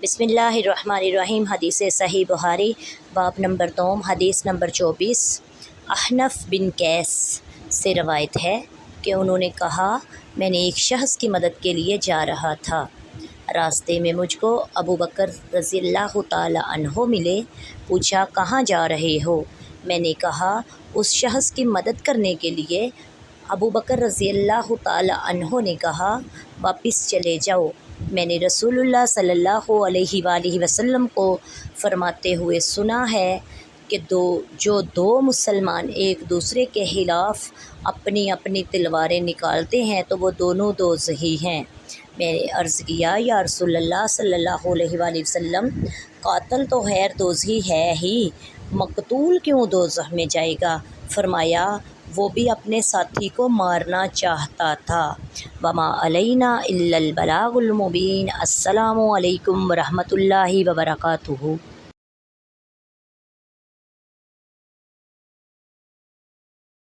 बिस्मिल्लाहिर्रहमानिर्रहीम। हदीस सही बुखारी बाब नंबर 2 हदीस नंबर 24। अहनफ बिन कैस से रवायत है कि उन्होंने कहा, मैंने एक शख्स की मदद के लिए जा रहा था। रास्ते में मुझको अबू बकर रज़ियल्लाहु ताला अन्हो मिले। पूछा, कहाँ जा रहे हो? मैंने कहा, उस शख्स की मदद करने के लिए। अबू बकर रज़ियल्लाहु ताला अन्हो ने कहा, वापस चले जाओ। मैंने रसूलुल्लाह सल्लल्लाहु अलैहि वसल्लम को फरमाते हुए सुना है कि जो दो मुसलमान एक दूसरे के खिलाफ़ अपनी अपनी तलवारें निकालते हैं तो वो दोनों दोज़खी हैं। मैंने अर्ज़ किया, या रसूलल्लाह सल्लल्लाहु अलैहि वसल्लम, कातल तो खैर दोज़खी है ही, मकतूल क्यों दोज़ख में जाएगा? फरमाया, वो भी अपने साथी को मारना चाहता था। वमा अलैना इल्लल बलागुल मुबीन। अस्सलामु अलैकुम व रहमतुल्लाहि व बरकातुहू।